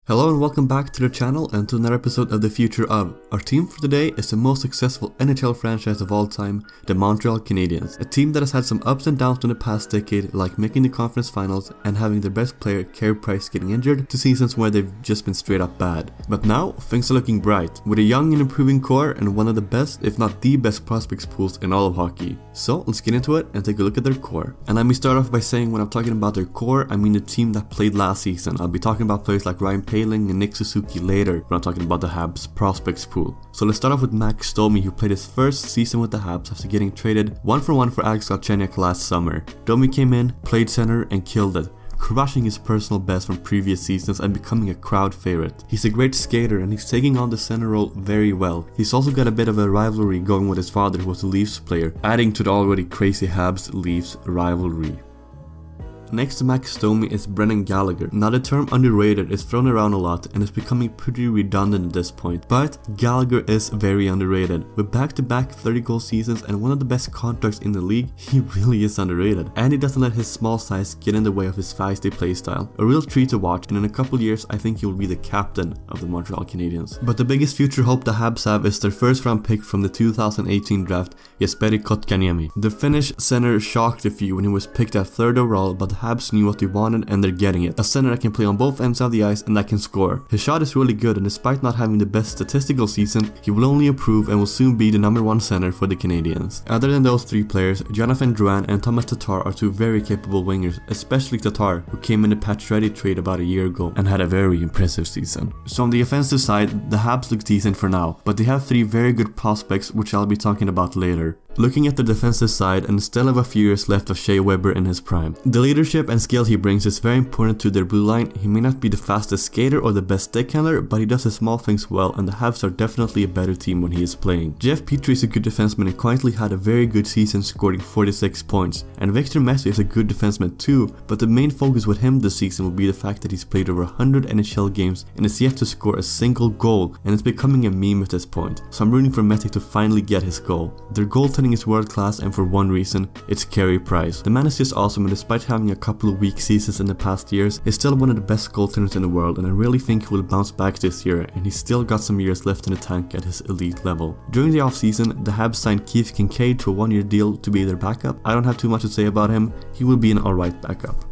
Hello and welcome back to the channel and to another episode of The Future Of. Our team for today is the most successful NHL franchise of all time, the Montreal Canadiens. A team that has had some ups and downs in the past decade, like making the conference finals and having their best player, Caden Primo, getting injured, to seasons where they've just been straight up bad. But now, things are looking bright, with a young and improving core and one of the best, if not the best prospects pools in all of hockey. So let's get into it and take a look at their core. And let me start off by saying when I'm talking about their core, I mean the team that played last season. I'll be talking about players like Ryan and Nick Suzuki later when I'm talking about the Habs prospects pool. So let's start off with Max Domi, who played his first season with the Habs after getting traded 1-for-1 for Alex Galchenyuk last summer. Domi came in, played center and killed it, crushing his personal best from previous seasons and becoming a crowd favorite. He's a great skater and he's taking on the center role very well. He's also got a bit of a rivalry going with his father, who was a Leafs player, adding to the already crazy Habs-Leafs rivalry. Next to Max Domi is Brendan Gallagher. Now the term underrated is thrown around a lot and is becoming pretty redundant at this point, but Gallagher is very underrated. With back-to-back 30-goal seasons and one of the best contracts in the league, he really is underrated. And he doesn't let his small size get in the way of his feisty playstyle. A real treat to watch, and in a couple years I think he will be the captain of the Montreal Canadiens. But the biggest future hope the Habs have is their first round pick from the 2018 draft, Jesperi Kotkaniemi. The Finnish center shocked a few when he was picked at 3rd overall, but the Habs knew what they wanted and they're getting it. A center that can play on both ends of the ice and that can score. His shot is really good, and despite not having the best statistical season, he will only improve and will soon be the #1 center for the Canadiens. Other than those three players, Jonathan Drouin and Thomas Tatar are two very capable wingers, especially Tatar, who came in the Pacioretty trade about a year ago and had a very impressive season. So on the offensive side, the Habs look decent for now, but they have three very good prospects which I'll be talking about later. Looking at the defensive side, and still have a few years left of Shea Weber in his prime. The leadership and skill he brings is very important to their blue line. He may not be the fastest skater or the best stick handler, but he does the small things well, and the Habs are definitely a better team when he is playing. Jeff Petrie is a good defenseman and quietly had a very good season, scoring 46 points. And Victor Messier is a good defenseman too, but the main focus with him this season will be the fact that he's played over 100 NHL games and is yet to score a single goal, and it's becoming a meme at this point. So I'm rooting for Messier to finally get his goal. Their goaltending is world class, and for one reason, it's Carey Price. The man is just awesome, and despite having a couple of weak seasons in the past years, is still one of the best goaltenders in the world, and I really think he will bounce back this year, and he's still got some years left in the tank at his elite level. During the offseason, the Habs signed Keith Kincaid to a 1-year deal to be their backup. I don't have too much to say about him, he will be an alright backup.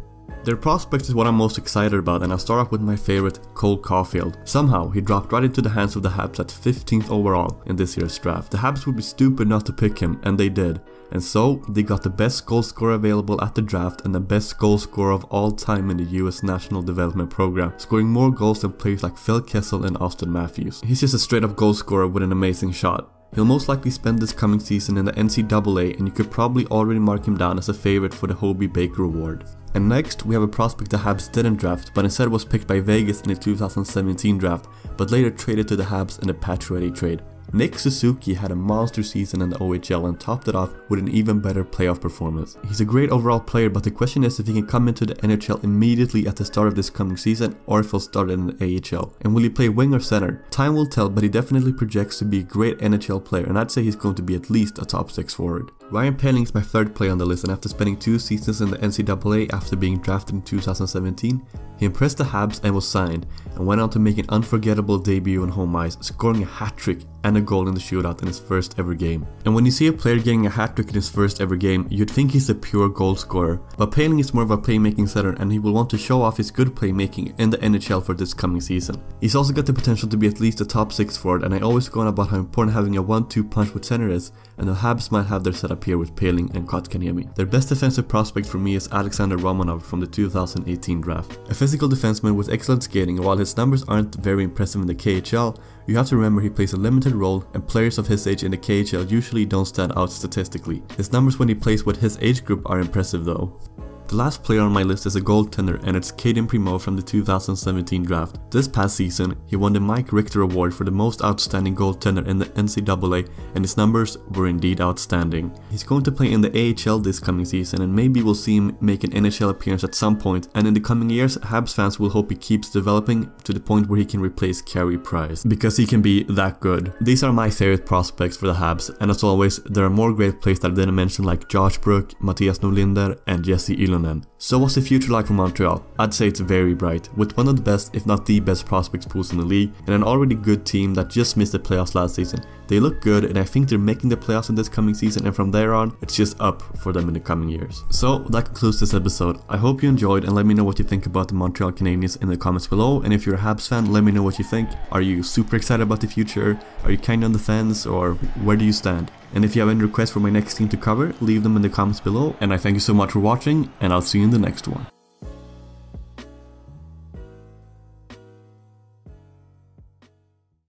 Their prospect is what I'm most excited about, and I'll start off with my favorite, Cole Caulfield. Somehow, he dropped right into the hands of the Habs at 15th overall in this year's draft. The Habs would be stupid not to pick him, and they did. And so, they got the best goal scorer available at the draft and the best goal scorer of all time in the US National Development Program, scoring more goals than players like Phil Kessel and Austin Matthews. He's just a straight up goal scorer with an amazing shot. He'll most likely spend this coming season in the NCAA, and you could probably already mark him down as a favorite for the Hobey Baker Award. And next, we have a prospect the Habs didn't draft, but instead was picked by Vegas in the 2017 draft, but later traded to the Habs in the Pacioretty trade. Nick Suzuki had a monster season in the OHL and topped it off with an even better playoff performance. He's a great overall player, but the question is if he can come into the NHL immediately at the start of this coming season, or if he'll start in the AHL. And will he play wing or center? Time will tell, but he definitely projects to be a great NHL player, and I'd say he's going to be at least a top 6 forward. Ryan Poehling is my third player on the list, and after spending 2 seasons in the NCAA after being drafted in 2017, he impressed the Habs and was signed, and went on to make an unforgettable debut on home ice, scoring a hat-trick and a goal in the shootout in his first ever game. And when you see a player getting a hat-trick in his first ever game, you'd think he's a pure goal scorer. But Poehling is more of a playmaking center, and he will want to show off his good playmaking in the NHL for this coming season. He's also got the potential to be at least a top 6 forward, and I always go on about how important having a 1-2 punch with center is, and the Habs might have their setup here with Poehling and Kotkaniemi. Their best defensive prospect for me is Alexander Romanov from the 2018 draft. A physical defenseman with excellent skating, and while his numbers aren't very impressive in the KHL, you have to remember he plays a limited role, and players of his age in the KHL usually don't stand out statistically. His numbers when he plays with his age group are impressive though. The last player on my list is a goaltender, and it's Caden Primo from the 2017 draft. This past season, he won the Mike Richter Award for the most outstanding goaltender in the NCAA, and his numbers were indeed outstanding. He's going to play in the AHL this coming season, and maybe we'll see him make an NHL appearance at some point, and in the coming years, Habs fans will hope he keeps developing to the point where he can replace Carey Price, because he can be that good. These are my favorite prospects for the Habs, and as always, there are more great players that I didn't mention like Josh Brook, Mattias Norlinder, and Jesse Ylönen. front end. So what's the future like for Montreal? I'd say it's very bright, with one of the best, if not the best prospects pools in the league, and an already good team that just missed the playoffs last season. They look good, and I think they're making the playoffs in this coming season, and from there on, it's just up for them in the coming years. So that concludes this episode. I hope you enjoyed, and let me know what you think about the Montreal Canadiens in the comments below. And if you're a Habs fan, let me know what you think. Are you super excited about the future? Are you kinda on the fence, or where do you stand? And if you have any requests for my next team to cover, leave them in the comments below. And I thank you so much for watching, and I'll see you in the next one.